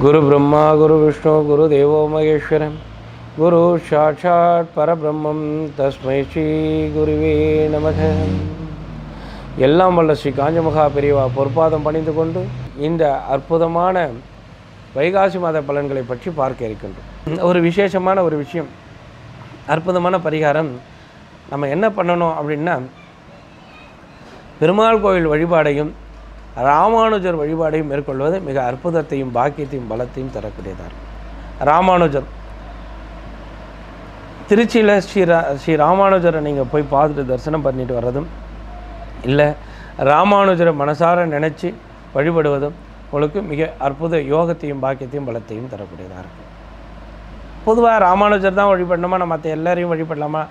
गुरु ब्रह्मा गुरु विष्णु गुरु देवो महेश्वर गुरु साक्षात् परब्रह्मं तस्मै श्री गुरुवे நமக. எல்லாம் வல்ல ஸ்ரீ காஞ்சமகா பெரியவா பொற்பாதம் பணிந்து கொண்டு இந்த அற்புதமான வைகாசி மாத பலன்களை பற்றி பார்க்க இருக்கின்றோம். ஒரு விசேஷமான ஒரு விஷயம், அற்புதமான பரிகாரம். நம்ம என்ன பண்ணணும் அப்படின்னா, பெருமாள் கோவில் வழிபாடையும் ராமானுஜர் வழிபாடையும் மேற்கொள்வது மிக அற்புதத்தையும் பாக்கியத்தையும் பலத்தையும் தரக்கூடியதாக இருக்கும். ராமானுஜர் திருச்சியில் ஸ்ரீ ராமானுஜரை நீங்கள் போய் பார்த்துட்டு தரிசனம் பண்ணிட்டு வர்றதும் இல்லை, ராமானுஜரை மனசார நினச்சி வழிபடுவதும் உங்களுக்கு மிக அற்புத யோகத்தையும் பாக்கியத்தையும் பலத்தையும் தரக்கூடியதாக இருக்கும். பொதுவாக ராமானுஜர் தான் வழிபடணுமா, நம்ம மற்ற எல்லாரையும் வழிபடலாமா?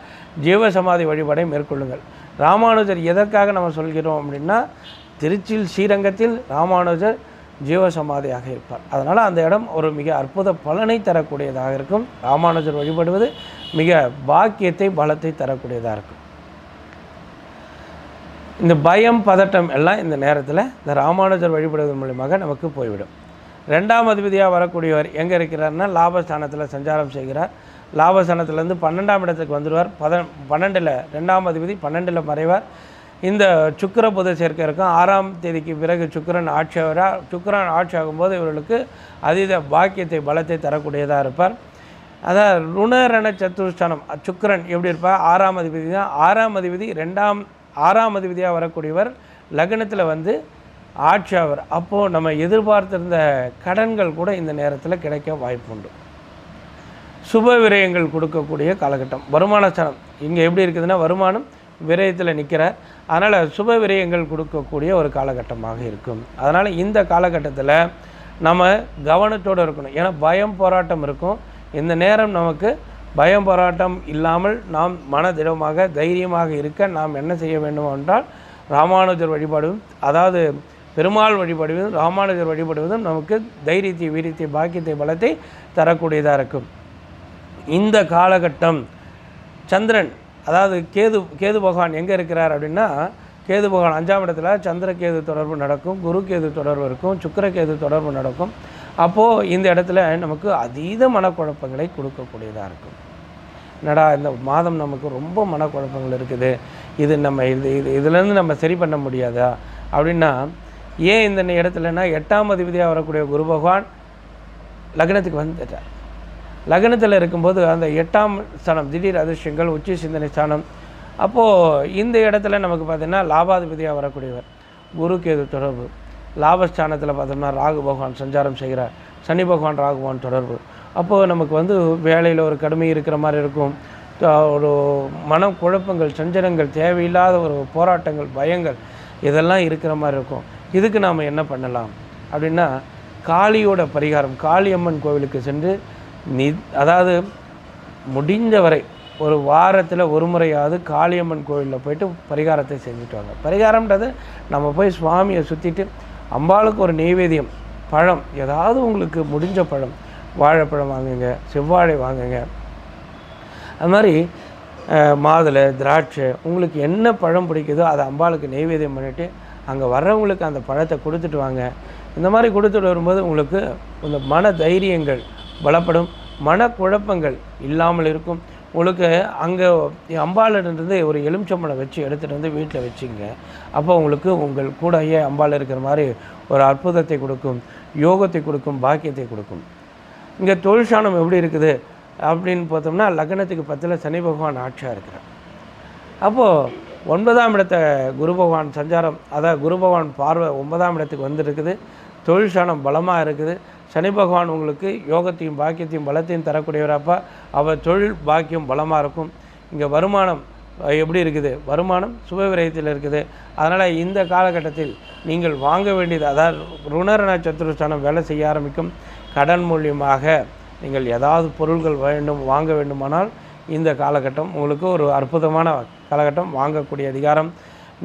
ஜீவசமாதி வழிபாடை மேற்கொள்ளுங்கள். ராமானுஜர் எதற்காக நம்ம சொல்கிறோம் அப்படின்னா, திருச்சியில் ஸ்ரீரங்கத்தில் ராமானுஜர் ஜீவசமாதியாக இருப்பார். அதனால் அந்த இடம் ஒரு மிக அற்புத பலனை தரக்கூடியதாக இருக்கும். ராமானுஜர் வழிபடுவது மிக பாக்கியத்தை பலத்தை தரக்கூடியதாக இருக்கும். இந்த பயம் பதட்டம் எல்லாம் இந்த நேரத்தில் இந்த ராமானுஜர் வழிபடுவதன் மூலமாக நமக்கு போய்விடும். ரெண்டாம் அதிபதியாக வரக்கூடியவர் எங்கே இருக்கிறார்னா, லாபஸ்தானத்தில் சஞ்சாரம் செய்கிறார். லாபஸ்தானத்திலேருந்து 12ஆம் இடத்துக்கு வந்துடுவார். 12ல் ரெண்டாம் அதிபதி 12ல் மறைவார். இந்த சுக்கிர புத சேர்க்கை இருக்கும். 6ஆம் தேதிக்கு பிறகு சுக்கிரன் ஆட்சியாகிறார். சுக்கிரன் ஆட்சி ஆகும்போது இவர்களுக்கு அதீத பாக்கியத்தை பலத்தை தரக்கூடியதாக இருப்பார். அதான் ருணரண சத்துருஷ்டானம் சுக்கிரன் எப்படி இருப்பார்? 6ஆம் அதிபதி தான். 6ஆம் அதிபதி 6ஆம் அதிபதியாக வரக்கூடியவர் லக்னத்தில் வந்து ஆட்சி ஆவார். அப்போது நம்ம எதிர்பார்த்திருந்த கடன்கள் கூட இந்த நேரத்தில் கிடைக்க வாய்ப்புண்டு. சுப விரயங்கள் கொடுக்கக்கூடிய காலகட்டம். வருமான ஸ்தானம் இங்கே எப்படி இருக்குதுன்னா, வருமானம் விரயத்தில் நிற்கிறார். அதனால் சுப விரயங்கள் கொடுக்கக்கூடிய ஒரு காலகட்டமாக இருக்கும். அதனால் இந்த காலகட்டத்தில் நம்ம கவனத்தோடு இருக்கணும். ஏன்னா பயம் போராட்டம் இருக்கும். இந்த நேரம் நமக்கு பயம் போராட்டம் இல்லாமல் நாம் மனதிடமாக தைரியமாக இருக்க நாம் என்ன செய்ய வேண்டும் என்றால், ராமானுஜர் வழிபாடுவதும், அதாவது பெருமாள் வழிபாடுவதும் ராமானுஜர் வழிபடுவதும் நமக்கு தைரியத்தை வீரியத்தை பாக்கியத்தை பலத்தை தரக்கூடியதாக இருக்கும். இந்த காலகட்டம் சந்திரன், அதாவது கேது பகவான் எங்கே இருக்கிறார் அப்படின்னா, கேது பகவான் 5ஆம் இடத்துல சந்திரகேது தொடர்பு நடக்கும், குரு கேது தொடர்பு இருக்கும், சுக்கிரகேது தொடர்பு நடக்கும். அப்போது இந்த இடத்துல நமக்கு அதீத மனக்குழப்பங்களை கொடுக்கக்கூடியதாக இருக்கும். என்னடா இந்த மாதம் நமக்கு ரொம்ப மனக்குழப்பங்கள் இருக்குது, இது நம்ம இதுலேருந்து நம்ம சரி பண்ண முடியாதா அப்படின்னா, ஏன் இந்த இடத்துலனா 8ஆம் அதிபதியாக வரக்கூடிய குரு பகவான் லக்னத்துக்கு வந்துட்டார். லக்னத்தில் இருக்கும்போது அந்த 8ஆம் ஸ்தானம் திடீர் அதிர்ஷ்டங்கள் உச்சி சிந்தனை ஸ்தானம். அப்போது இந்த இடத்துல நமக்கு பார்த்திங்கன்னா லாபாதிபதியாக வரக்கூடியவர் குரு கேது தொடர்பு. லாபஸ்தானத்தில் பார்த்தோம்னா ராகு பகவான் சஞ்சாரம் செய்கிறார். சனி பகவான் ராகு பகவான் தொடர்பு. அப்போது நமக்கு வந்து வேலையில் ஒரு கடுமை இருக்கிற மாதிரி இருக்கும். ஒரு மன குழப்பங்கள் சஞ்சலங்கள் தேவையில்லாத ஒரு போராட்டங்கள் பயங்கள் இதெல்லாம் இருக்கிற மாதிரி இருக்கும். இதுக்கு நாம் என்ன பண்ணலாம் அப்படின்னா, காளியோட பரிகாரம், காளியம்மன் கோவிலுக்கு சென்று அதாவது முடிஞ்சவரை ஒரு வாரத்தில் ஒரு முறையாவது காளியம்மன் கோவிலில் போய்ட்டு பரிகாரத்தை செஞ்சுட்டு வாங்க. பரிகாரம்ன்றது நம்ம போய் சுவாமியை சுற்றிட்டு அம்பாளுக்கு ஒரு நெய்வேத்தியம் பழம், ஏதாவது உங்களுக்கு முடிஞ்ச பழம், வாழைப்பழம் வாங்குங்க, செவ்வாழை வாங்குங்க, அது மாதிரி மாதுளை திராட்சை உங்களுக்கு என்ன பழம் பிடிக்குதோ அதை அம்பாளுக்கு நெய்வேத்தியம் பண்ணிவிட்டு அங்கே வர்றவங்களுக்கு அந்த பழத்தை கொடுத்துட்டு வாங்க. இந்த மாதிரி கொடுத்துட்டு வரும்போது உங்களுக்கு இந்த மன தைரியங்கள் பலப்படும், மனக்குழப்பங்கள் இல்லாமல் இருக்கும். உங்களுக்கு அங்கே அம்பாளிலிருந்து ஒரு எலுமிச்சம்பழம் வச்சு எடுத்துகிட்டு வந்து வீட்டில் வச்சுங்க. அப்போ உங்களுக்கு உங்கள் கூடயே அம்பாள் இருக்கிற மாதிரி ஒரு அற்புதத்தை கொடுக்கும், யோகத்தை கொடுக்கும், பாக்கியத்தை கொடுக்கும். இங்கே தொழிற்சானம் எப்படி இருக்குது அப்படின்னு பார்த்தோம்னா, லக்னத்துக்கு 10ல் சனி பகவான் ஆட்சியாக இருக்கிறார். அப்போது 9ஆம் இடத்தை குரு பகவான் சஞ்சாரம், அதாவது குரு பகவான் பார்வை 9ஆம் இடத்துக்கு வந்துருக்குது. தொழிற்சானம் பலமாக இருக்குது. சனி பகவான் உங்களுக்கு யோகத்தையும் பாக்கியத்தையும் பலத்தையும் தரக்கூடியவரப்பா, அவர் தொழில் பாக்கியம் பலமாக இருக்கும். இங்கே வருமானம் எப்படி இருக்குது? வருமானம் சுப விரயத்தில் இருக்குது. அதனால் இந்த காலகட்டத்தில் நீங்கள் வாங்க வேண்டியது, அதாவது ருணரண சத்துருஸ்தானம் வேலை செய்ய ஆரம்பிக்கும். கடன் மூலியமாக நீங்கள் ஏதாவது பொருள்கள் வாங்க வேண்டுமானால் இந்த காலகட்டம் உங்களுக்கு ஒரு அற்புதமான காலகட்டம். வாங்கக்கூடிய அதிகாரம்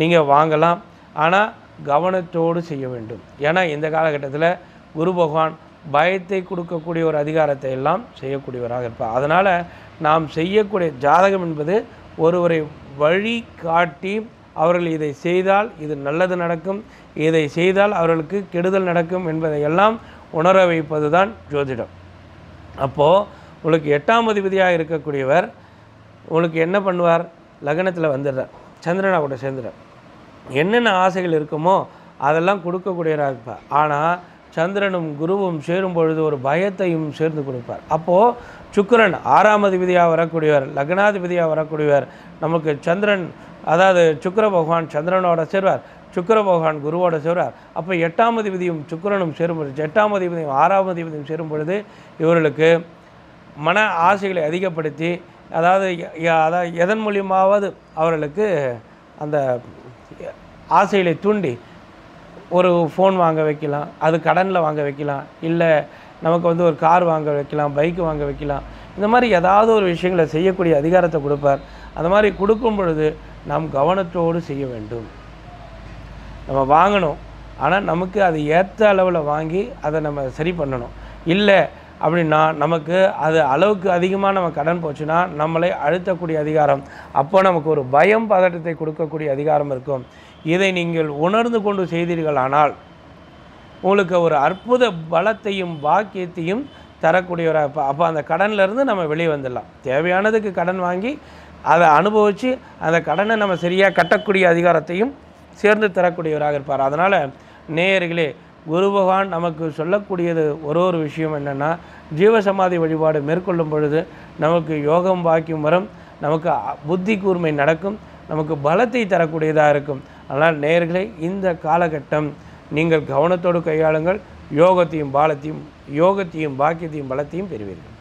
நீங்கள் வாங்கலாம், ஆனால் கவனத்தோடு செய்ய வேண்டும். ஏன்னா இந்த காலகட்டத்தில் குரு பகவான் பயத்தை கொடுக்கக்கூடிய ஒரு அதிகாரத்தை எல்லாம் செய்யக்கூடியவராக இருப்பார். அதனால் நாம் செய்யக்கூடிய ஜாதகம் என்பது ஒருவரை வழி காட்டி அவர்கள் இதை செய்தால் இது நல்லது நடக்கும், இதை செய்தால் அவர்களுக்கு கெடுதல் நடக்கும் என்பதையெல்லாம் உணர வைப்பது தான் ஜோதிடம். அப்போது உங்களுக்கு 8ஆம் அதிபதியாக இருக்கக்கூடியவர் உங்களுக்கு என்ன பண்ணுவார்? லக்னத்தில் வந்துடுறார், சந்திரனா கூட சேர்ந்துடுறார். என்னென்ன ஆசைகள் இருக்குமோ அதெல்லாம் கொடுக்கக்கூடியவராக இருப்பார். ஆனால் சந்திரனும் குருவும் சேரும் பொழுது ஒரு பயத்தையும் சேர்ந்து கொடுப்பார். அப்போது சுக்கிரன் 6ஆம் அதிபதியாக வரக்கூடியவர், லக்னாதிபதியாக வரக்கூடியவர், நமக்கு சந்திரன் அதாவது சுக்கிர பகவான் சந்திரனோட சேர்வார், சுக்கிர பகவான் குருவோட சேர்வார். அப்போ 8ஆம் அதிபதியும் சுக்கிரனும் சேரும் பொழுது, 8ஆம் அதிபதியும் 6ஆம் அதிபதியும் சேரும் பொழுது இவர்களுக்கு மன ஆசைகளை அதிகப்படுத்தி, அதாவது எதன் மூலியமாவது அவர்களுக்கு அந்த ஆசைகளை தூண்டி ஒரு ஃபோன் வாங்க வைக்கலாம், அது கடனில் வாங்க வைக்கலாம், இல்லை நமக்கு வந்து ஒரு கார் வாங்க வைக்கலாம், பைக்கு வாங்க வைக்கலாம். இந்த மாதிரி ஏதாவது ஒரு விஷயங்களை செய்யக்கூடிய அதிகாரத்தை கொடுப்பார். அந்த மாதிரி கொடுக்கும் பொழுது நாம் கவனத்தோடு செய்ய வேண்டும். நம்ம வாங்கணும், ஆனால் நமக்கு அது ஏற்ற அளவில் வாங்கி அதை நம்ம சரி பண்ணணும். இல்லை அப்படின்னா நமக்கு அது அளவுக்கு அதிகமாக நம்ம கடன் போச்சுன்னா நம்மளை அழுத்தக்கூடிய அதிகாரம், அப்போ நமக்கு ஒரு பயம் பதட்டத்தை கொடுக்கக்கூடிய அதிகாரம் இருக்கும். இதை நீங்கள் உணர்ந்து கொண்டு செய்தீர்களானால் உங்களுக்கு ஒரு அற்புத பலத்தையும் பாக்கியத்தையும் தரக்கூடியவராக. அப்போ அந்த கடன்லேருந்து நம்ம வெளியே வந்துடலாம். தேவையானதுக்கு கடன் வாங்கி அதை அனுபவித்து அந்த கடனை நம்ம சரியாக கட்டக்கூடிய அதிகாரத்தையும் சேர்ந்து தரக்கூடியவராக இருப்பார். அதனால் நேயர்களே, குரு பகவான் நமக்கு சொல்லக்கூடியது ஒரு விஷயம் என்னென்னா, ஜீவசமாதி வழிபாடு மேற்கொள்ளும் பொழுது நமக்கு யோகம் பாக்கியம் வரும், நமக்கு புத்தி கூர்மை நடக்கும், நமக்கு பலத்தை தரக்கூடியதாக இருக்கும். அதனால் நேயர்களே, இந்த காலகட்டம் நீங்கள் கவனத்தோடு கையாளுங்கள். யோகத்தையும் பாக்கியத்தையும் பலத்தையும் பெறுவீர்கள்.